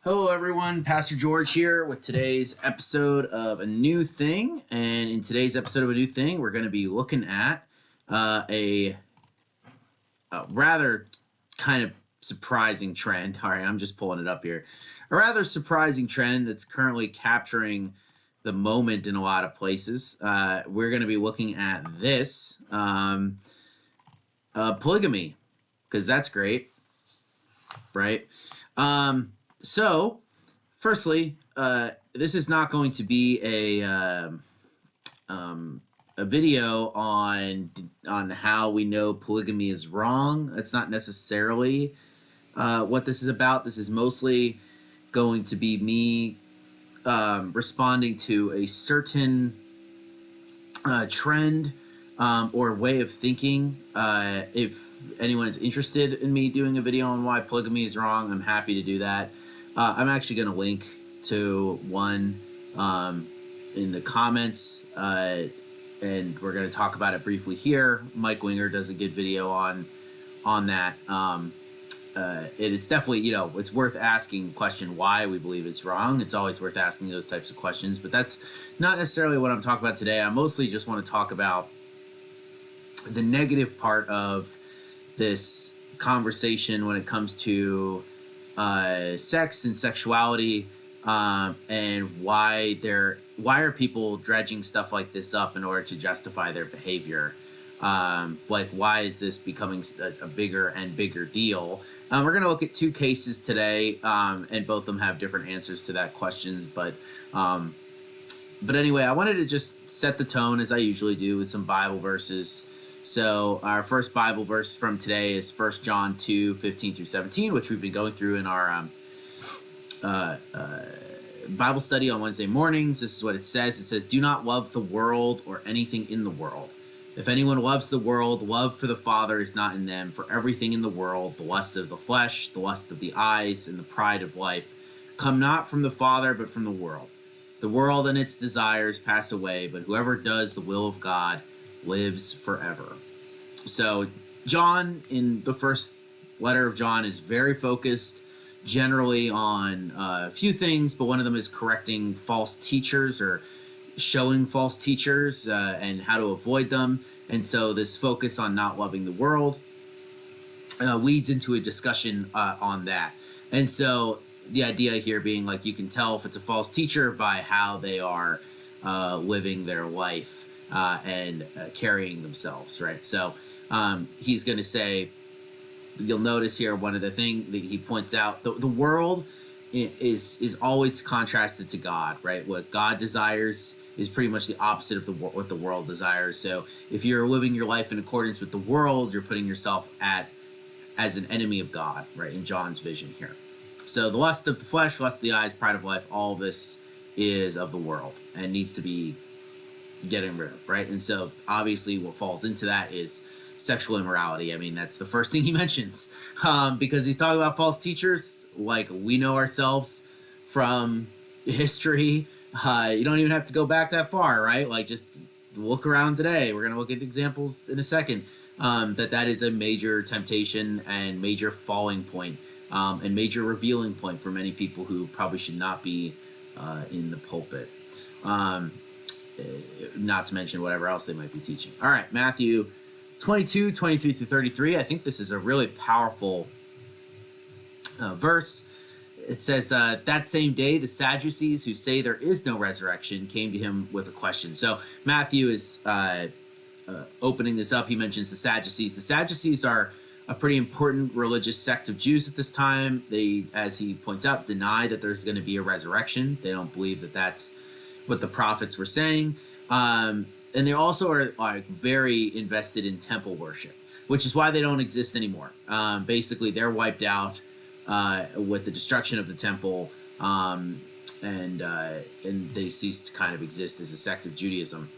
Hello, everyone. Pastor George here with today's episode of A New Thing. And in today's episode of A New Thing, we're going to be looking at a rather kind of surprising trend. All right, I'm just pulling it up here. A rather surprising trend that's currently capturing the moment in a lot of places. We're going to be looking at this polygamy, because that's great, right? So, firstly, this is not going to be a video on how we know polygamy is wrong. That's not necessarily what this is about. This is mostly going to be me responding to a certain trend or way of thinking. If anyone's interested in me doing a video on why polygamy is wrong, I'm happy to do that. I'm actually going to link to one in the comments, and we're going to talk about it briefly here. Mike Winger does a good video on that. It's definitely, it's worth asking the question why we believe it's wrong. It's always worth asking those types of questions, but that's not necessarily what I'm talking about today. I mostly just want to talk about the negative part of this conversation when it comes to sex and sexuality, and why are people dredging stuff like this up in order to justify their behavior? Like, why is this becoming a bigger and bigger deal? We're going to look at two cases today, and both of them have different answers to that question. But anyway, I wanted to just set the tone, as I usually do, with some Bible verses. So our first Bible verse from today is 1 John 2:15-17, which we've been going through in our Bible study on Wednesday mornings. This is what it says. It says, "Do not love the world or anything in the world. If anyone loves the world, love for the Father is not in them. For everything in the world, the lust of the flesh, the lust of the eyes, and the pride of life, come not from the Father, but from the world. The world and its desires pass away, but whoever does the will of God lives forever." So John, in the first letter of John, is very focused generally on a few things, but one of them is correcting false teachers or showing false teachers and how to avoid them. And so this focus on not loving the world leads into a discussion on that. And so the idea here being, like, you can tell if it's a false teacher by how they are living their life and carrying themselves, right? So he's going to say, you'll notice here, one of the things that he points out, the world is always contrasted to God, right? What God desires is pretty much the opposite of what the world desires. So if you're living your life in accordance with the world, you're putting yourself as an enemy of God, right? In John's vision here. So the lust of the flesh, lust of the eyes, pride of life, all of this is of the world and needs to be getting rid of, right? And so obviously what falls into that is sexual immorality. I mean, that's the first thing he mentions, because he's talking about false teachers. Like, we know ourselves from history. You don't even have to go back that far, right? Like, just look around today. We're going to look at examples in a second. That is a major temptation and major falling point, and major revealing point for many people who probably should not be in the pulpit. Not to mention whatever else they might be teaching. All right, Matthew 22:23-33. I think this is a really powerful verse. It says, that same day, the Sadducees, who say there is no resurrection, came to him with a question. So Matthew is opening this up. He mentions the Sadducees. The Sadducees are a pretty important religious sect of Jews at this time. They, as he points out, deny that there's going to be a resurrection. They don't believe that that's what the prophets were saying. And they also are very invested in temple worship, which is why they don't exist anymore. Basically, they're wiped out with the destruction of the temple, and they cease to kind of exist as a sect of Judaism.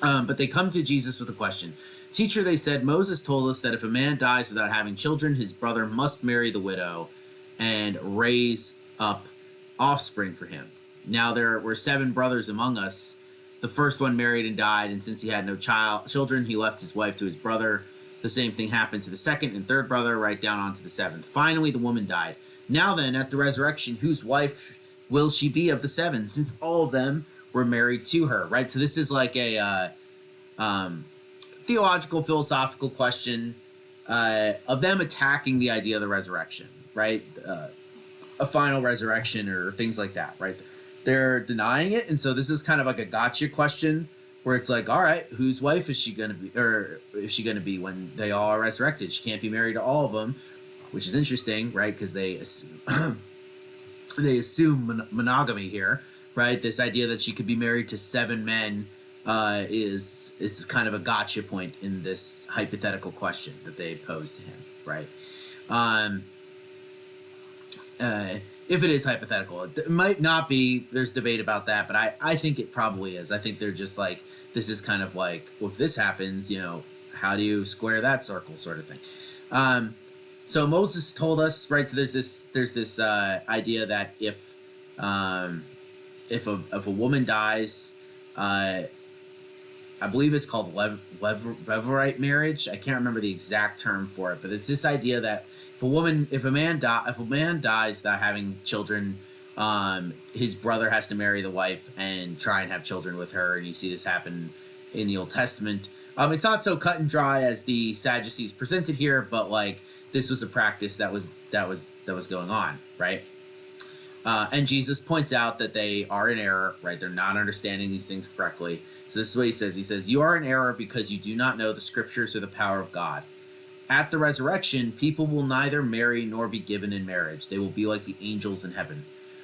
But they come to Jesus with a question. "Teacher," they said, "Moses told us that if a man dies without having children, his brother must marry the widow and raise up offspring for him. Now there were 7 brothers among us. The first one married and died, and since he had no children, he left his wife to his brother. The same thing happened to the second and third brother, right down onto the 7th. Finally, the woman died. Now then, at the resurrection, whose wife will she be of the seven, since all of them were married to her? Right. So this is like a theological, philosophical question of them attacking the idea of the resurrection, right? A final resurrection or things like that, right? They're denying it, and so this is kind of like a gotcha question where it's like, all right, whose wife is she going to be, or is she going to be when they all are resurrected? She can't be married to all of them, which is interesting, right? Because they assume monogamy here, right? This idea that she could be married to 7 men is kind of a gotcha point in this hypothetical question that they posed to him, right? If it is hypothetical, it might not be. There's debate about that, but I think it probably is. I think they're just like, this is kind of like, well, if this happens, how do you square that circle, sort of thing. So Moses told us, right? So there's this idea that if a woman dies, I believe it's called levirate marriage. I can't remember the exact term for it, but it's this idea that if a man dies without having children, his brother has to marry the wife and try and have children with her, and you see this happen in the Old Testament. It's not so cut and dry as the Sadducees presented here, but like this was a practice that was going on, right? And Jesus points out that they are in error, right? They're not understanding these things correctly. So this is what he says. He says, "You are in error because you do not know the scriptures or the power of God. At the resurrection, people will neither marry nor be given in marriage. They will be like the angels in heaven.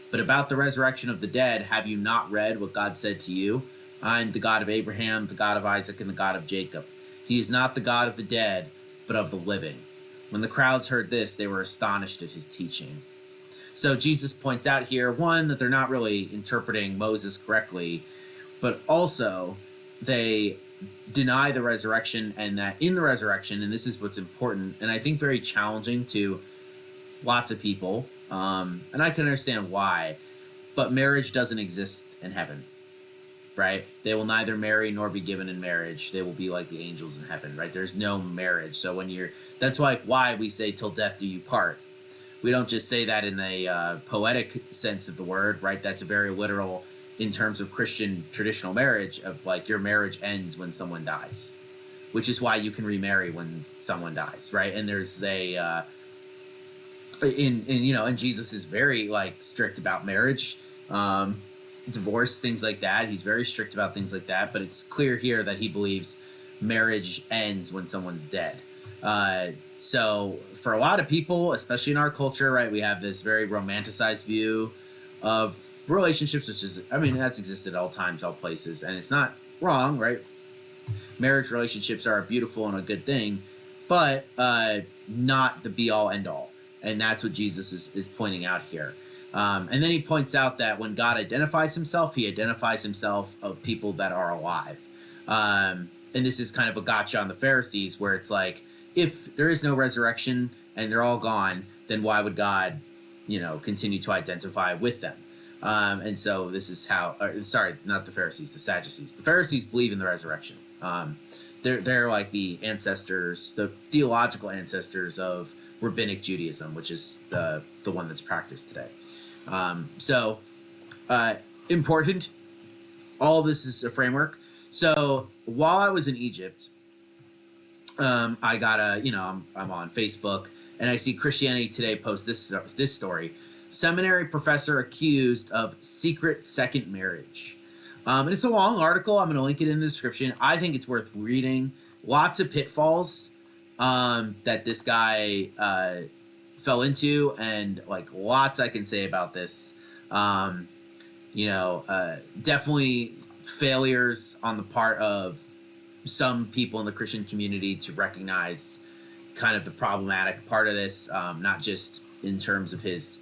But about the resurrection of the dead, have you not read what God said to you? I am the God of Abraham, the God of Isaac, and the God of Jacob. He is not the God of the dead, but of the living." When the crowds heard this, they were astonished at his teaching. So Jesus points out here, one, that they're not really interpreting Moses correctly, but also they deny the resurrection, and that in the resurrection, and this is what's important, and I think very challenging to lots of people, and I can understand why, but marriage doesn't exist in heaven, right? They will neither marry nor be given in marriage. They will be like the angels in heaven, right? There's no marriage. So that's why we say till death do you part. We don't just say that in the poetic sense of the word, right? That's a very literal in terms of Christian traditional marriage, of like your marriage ends when someone dies, which is why you can remarry when someone dies, right? And there's and Jesus is very like strict about marriage, divorce, things like that. He's very strict about things like that, but it's clear here that he believes marriage ends when someone's dead. So for a lot of people, especially in our culture, right, we have this very romanticized view of relationships, which is, that's existed at all times, all places, and it's not wrong, right? Marriage relationships are beautiful and a good thing, but not the be-all, end-all. And that's what Jesus is pointing out here. And then he points out that when God identifies himself, he identifies himself of people that are alive. And this is kind of a gotcha on the Pharisees, where it's like, if there is no resurrection and they're all gone, then why would God, continue to identify with them? And so this is how, not the Pharisees, the Sadducees. The Pharisees believe in the resurrection. They're like the ancestors, the theological ancestors of rabbinic Judaism, which is the one that's practiced today. Important. All of this is a framework. So while I was in Egypt, I got I'm on Facebook, and I see Christianity Today post this story. Seminary professor accused of secret second marriage. And it's a long article. I'm going to link it in the description. I think it's worth reading. Lots of pitfalls that this guy fell into, and like lots I can say about this. Definitely failures on the part of some people in the Christian community to recognize kind of the problematic part of this, not just in terms of his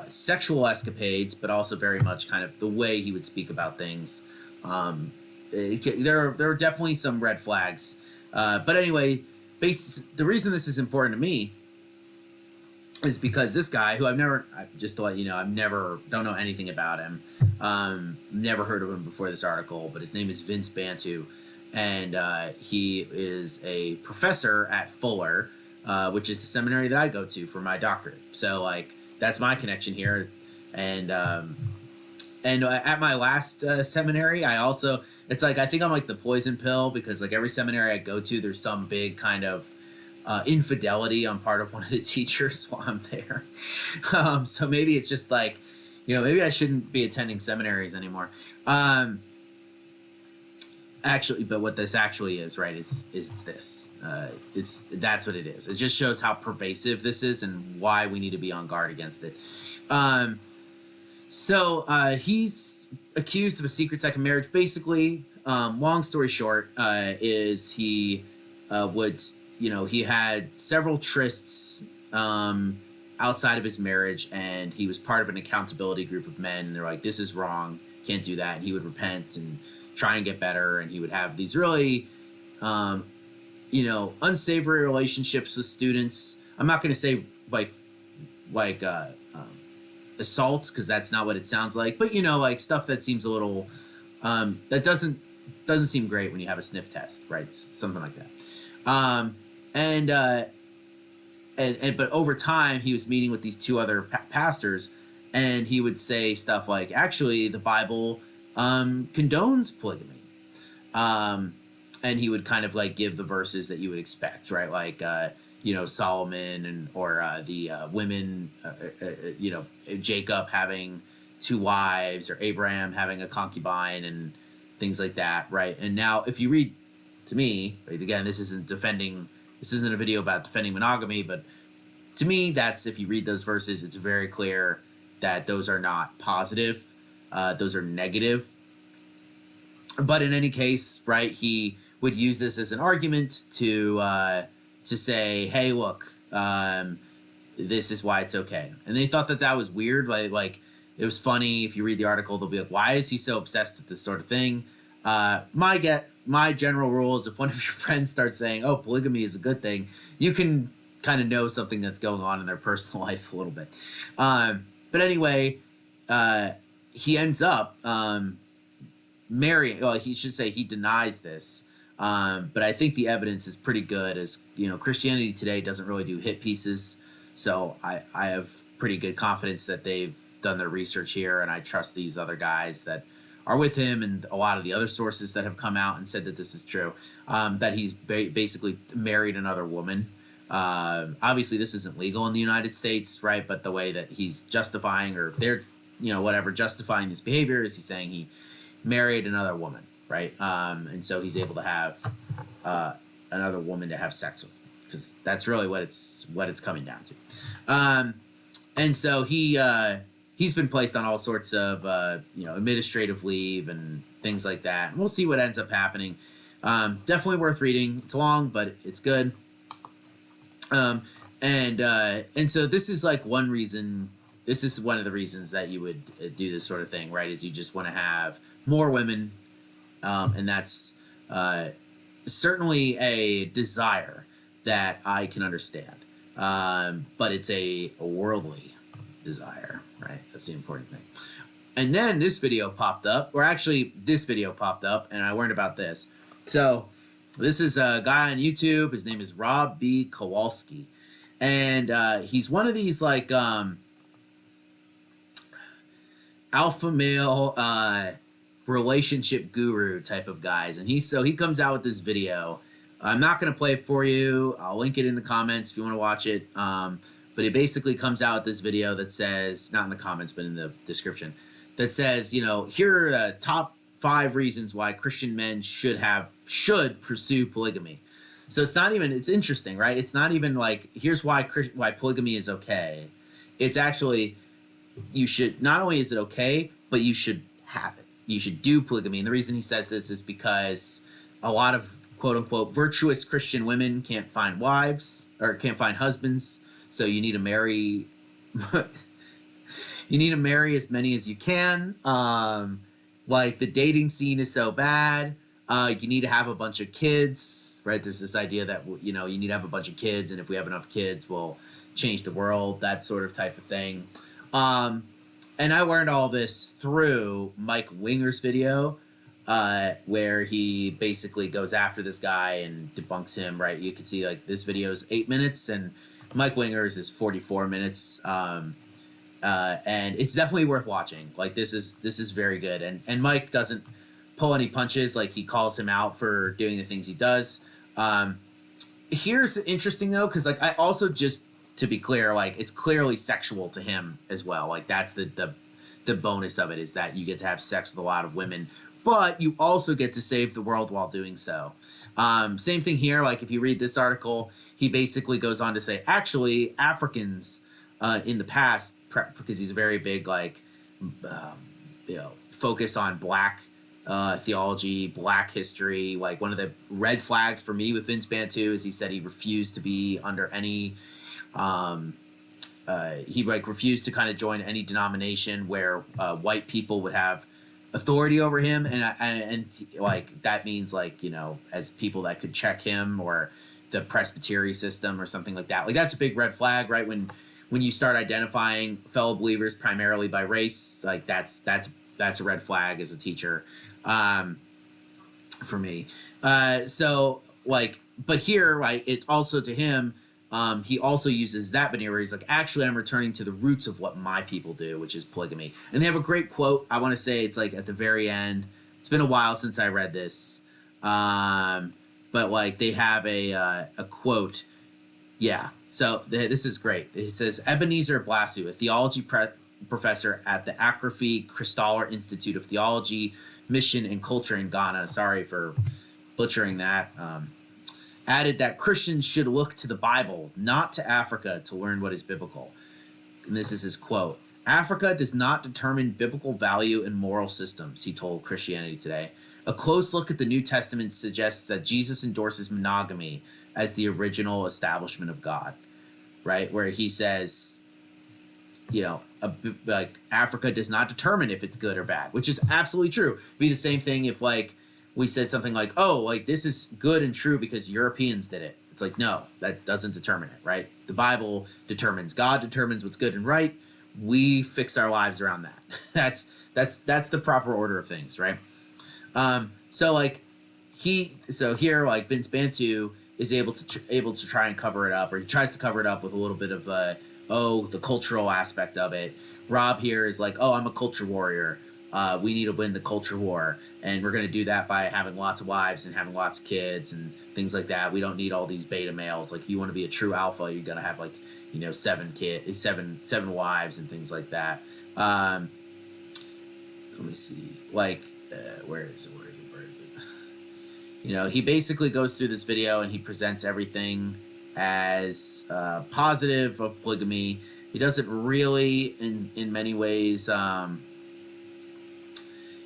sexual escapades, but also very much kind of the way he would speak about things. There are definitely some red flags. But anyway, the reason this is important to me is because this guy, who just to let you know, don't know anything about him. Never heard of him before this article, but his name is Vince Bantu. And he is a professor at Fuller, which is the seminary that I go to for my doctorate. So, that's my connection here. And at my last seminary, I also, it's like, I think I'm like the poison pill, because like every seminary I go to, there's some big kind of infidelity on part of one of the teachers while I'm there. So maybe it's just like, maybe I shouldn't be attending seminaries anymore. Actually, but what this actually is, right, is this. That's what it is. It just shows how pervasive this is and why we need to be on guard against it. So he's accused of a secret second marriage. Basically, long story short, is he he had several trysts outside of his marriage, and he was part of an accountability group of men. And they're like, "This is wrong. Can't do that." And he would repent and try and get better. And he would have these really, unsavory relationships with students. I'm not going to say like assaults, because that's not what it sounds like, but like stuff that seems a little that doesn't seem great when you have a sniff test, right? Something like that. But over time, he was meeting with these two other pastors, and he would say stuff like, actually, the Bible condones polygamy, and he would kind of like give the verses that you would expect, right? Like Solomon or the women, Jacob having two wives, or Abraham having a concubine, and things like that, right? And now, if you read, to me, right, again, this isn't a video about defending monogamy, but to me, that's, if you read those verses, it's very clear that those are not positive, those are negative. But in any case, right, he would use this as an argument to say, hey, look, this is why it's okay. And they thought that was weird. Like it was funny. If you read the article, they'll be like, why is he so obsessed with this sort of thing? My general rule is, if one of your friends starts saying, oh, polygamy is a good thing, you can kind of know something that's going on in their personal life a little bit. But anyway, he ends up marrying, well, he should say he denies this. But I think the evidence is pretty good, as Christianity Today doesn't really do hit pieces, so I have pretty good confidence that they've done their research here, and I trust these other guys that are with him, and a lot of the other sources that have come out and said that this is true, that he's basically married another woman. Obviously, this isn't legal in the United States, right? But the way that he's justifying, or they're justifying this behavior, is he's saying he married another woman. Right, and so he's able to have another woman to have sex with, because that's really what it's coming down to. And so he's been placed on all sorts of administrative leave and things like that. And we'll see what ends up happening. Definitely worth reading. It's long, but it's good. And so this is like one reason. This is one of the reasons that you would do this sort of thing, right? Is you just want to have more women. And that's certainly a desire that I can understand. But it's a worldly desire, right? That's the important thing. And then this video popped up, and I learned about this. So this is a guy on YouTube. His name is Rob B. Kowalski. And he's one of these like alpha male relationship guru type of guys, and he comes out with this video. I'm not going to play it for you. I'll link it in the comments if you want to watch it. But it basically comes out with this video that says, not in the comments, but in the description, that says, here are the top 5 reasons why Christian men should pursue polygamy. So it's interesting, right? It's not even like, here's why polygamy is okay. It's actually, not only is it okay, but you should have it. You should do polygamy. And the reason he says this is because a lot of quote-unquote virtuous Christian women can't find wives, or can't find husbands, so you need to marry as many as you can. Like, the dating scene is so bad. You need to have a bunch of kids, right? There's this idea that you need to have a bunch of kids, and if we have enough kids, we'll change the world, that sort of type of thing. And I learned all this through Mike Winger's video, where he basically goes after this guy and debunks him, right? You can see, like, this video is 8 minutes, and Mike Winger's is 44 minutes. and it's definitely worth watching. Like this is very good, and Mike doesn't pull any punches. Like he calls him out for doing the things he does. Here's interesting though, because like I also, just to be clear, like it's clearly sexual to him as well. Like that's the bonus of it, is that you get to have sex with a lot of women, but you also get to save the world while doing so. Same thing here. Like if you read this article, he basically goes on to say, actually, Africans in the past, because he's a very big like focus on black theology, black history. Like one of the red flags for me with Vince Bantu is he said he refused to be under any he like refused to kind of join any denomination where white people would have authority over him, and like that means like, you know, as people that could check him, or the Presbytery system or something like that. Like that's a big red flag, right? When you start identifying fellow believers primarily by race, like that's a red flag as a teacher for me. So like, but here, right, it's also to him. He also uses that veneer where he's like, actually, I'm returning to the roots of what my people do, which is polygamy. And they have a great quote. I want to say it's like at the very end. It's been a while since I read this. But like they have a quote. Yeah. So this is great. He says, Ebenezer Blasu, a theology professor at the Akrafi Christaller Institute of Theology, Mission, and Culture in Ghana. Sorry for butchering that. Added that Christians should look to the Bible, not to Africa, to learn what is biblical. And this is his quote. Africa does not determine biblical value and moral systems, he told Christianity Today. A close look at the New Testament suggests that Jesus endorses monogamy as the original establishment of God, right? Where he says, you know, like Africa does not determine if it's good or bad, which is absolutely true. It'd be the same thing if like we said something like, oh, like this is good and true because Europeans did it. It's like, no, that doesn't determine it, right? The Bible determines, God determines what's good and right. We fix our lives around that. That's the proper order of things, right? So here, like Vince Bantu is able to try and cover it up, or he tries to cover it up with a little bit of the cultural aspect of it. Rob here is like, oh, I'm a culture warrior. We need to win the culture war, and we're going to do that by having lots of wives and having lots of kids and things like that. We don't need all these beta males. Like, if you want to be a true alpha, you're going to have like, you know, seven wives and things like that. Let me see, like, where is it? You know, he basically goes through this video and he presents everything as positive of polygamy. He doesn't really, in many ways,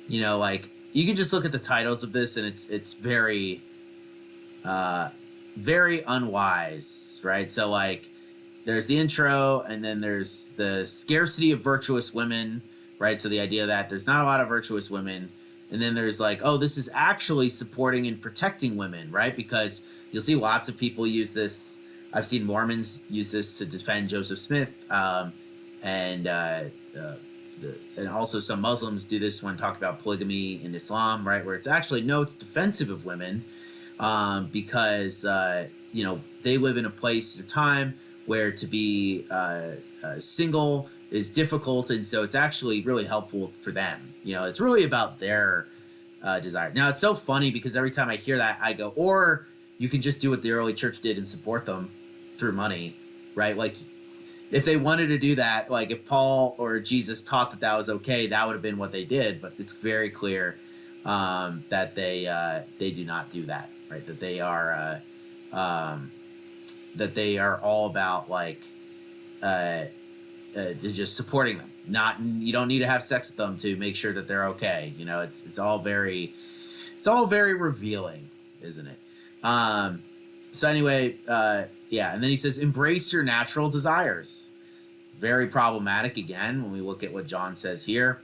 you know, like you can just look at the titles of this and it's very, very unwise, right? So like there's the intro and then there's the scarcity of virtuous women, right? So the idea that there's not a lot of virtuous women. And then there's like, oh, this is actually supporting and protecting women, right? Because you'll see lots of people use this. I've seen Mormons use this to defend Joseph Smith, and also some Muslims do this when talking about polygamy in Islam, right? Where it's actually, no, it's defensive of women, because you know, they live in a place or time where to be single is difficult, and so it's actually really helpful for them. You know, it's really about their desire. Now, it's so funny because every time I hear that, I go, or you can just do what the early church did and support them through money, right? Like, if they wanted to do that, like if Paul or Jesus taught that that was okay, that would have been what they did. But it's very clear that they do not do that, right? That they are all about like just supporting them. Not, you don't need to have sex with them to make sure that they're okay. You know, it's all very revealing, isn't it? So anyway, yeah, and then he says, embrace your natural desires. Very problematic again when we look at what John says here.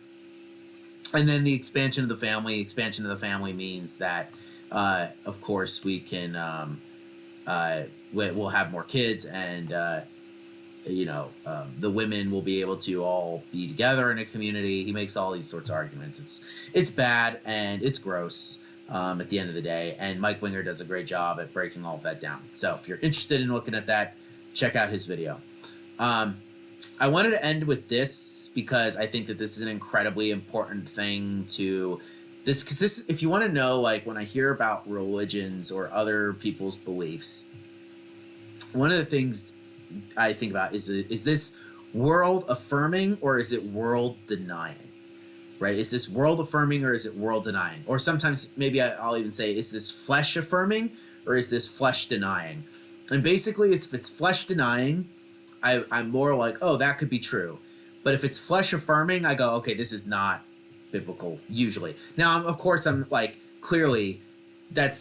And then the expansion of the family. Expansion of the family means that, of course, we can we'll have more kids, and you know, the women will be able to all be together in a community. He makes all these sorts of arguments. It's bad and it's gross at the end of the day. And Mike Winger does a great job at breaking all of that down. So if you're interested in looking at that, check out his video. I wanted to end with this because I think that this is an incredibly important thing to this, because this, if you want to know, like when I hear about religions or other people's beliefs, one of the things I think about is this world affirming or is it world denying? Right? Is this world affirming or is it world denying? Or sometimes maybe I'll even say, is this flesh affirming or is this flesh denying? And basically, if it's flesh denying, I'm more like, oh, that could be true. But if it's flesh affirming, I go, okay, this is not biblical usually. Now, of course, I'm like, clearly, that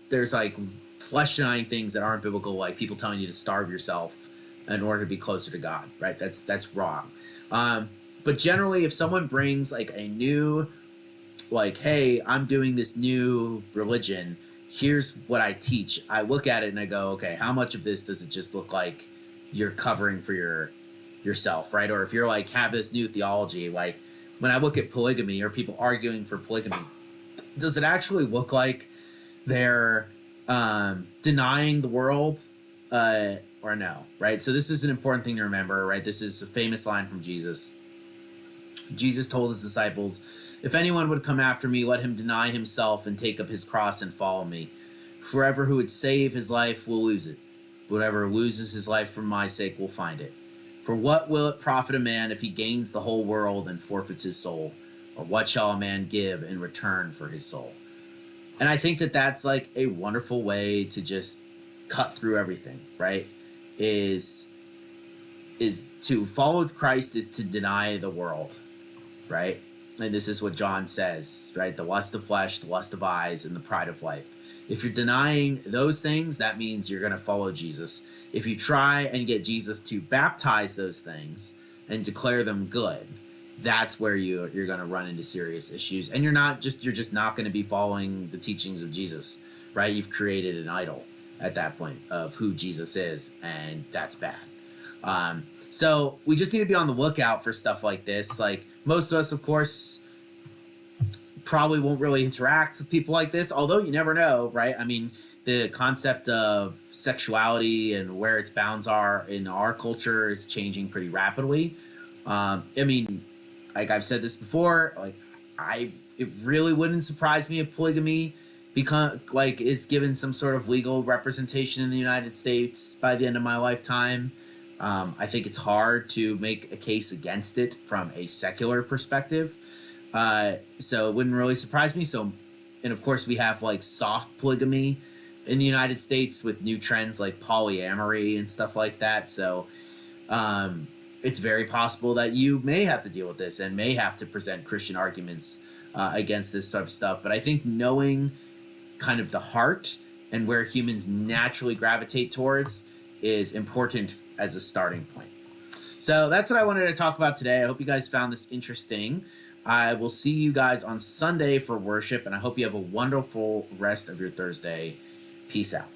there's like flesh denying things that aren't biblical, like people telling you to starve yourself in order to be closer to God, right? That's wrong. But generally, if someone brings like a new, like, hey, I'm doing this new religion, here's what I teach, I look at it and I go, okay, how much of this does it just look like you're covering for yourself, right? Or if you're like have this new theology, like when I look at polygamy or people arguing for polygamy, does it actually look like they're denying the world or no, right? So this is an important thing to remember, right? This is a famous line from Jesus. Jesus told his disciples, if anyone would come after me, let him deny himself and take up his cross and follow me. For whoever who would save his life will lose it. Whoever loses his life for my sake will find it. For what will it profit a man if he gains the whole world and forfeits his soul? Or what shall a man give in return for his soul? And I think that that's like a wonderful way to just cut through everything, right? Is to follow Christ is to deny the world, right? And this is what John says, right? The lust of flesh, the lust of eyes, and the pride of life. If you're denying those things, that means you're going to follow Jesus. If you try and get Jesus to baptize those things and declare them good, that's where you're going to run into serious issues. And you're just not going to be following the teachings of Jesus, right? You've created an idol at that point of who Jesus is, and that's bad. So we just need to be on the lookout for stuff like this. Like most of us, of course, probably won't really interact with people like this, although you never know, right? I mean, the concept of sexuality and where its bounds are in our culture is changing pretty rapidly. I mean, like I've said this before, like it really wouldn't surprise me if polygamy is given some sort of legal representation in the United States by the end of my lifetime. I think it's hard to make a case against it from a secular perspective. So it wouldn't really surprise me. So, and of course we have like soft polygamy in the United States with new trends like polyamory and stuff like that. So, it's very possible that you may have to deal with this and may have to present Christian arguments against this type of stuff. But I think knowing kind of the heart and where humans naturally gravitate towards is important as a starting point. So that's what I wanted to talk about today. I hope you guys found this interesting. I will see you guys on Sunday for worship, and I hope you have a wonderful rest of your Thursday. Peace out.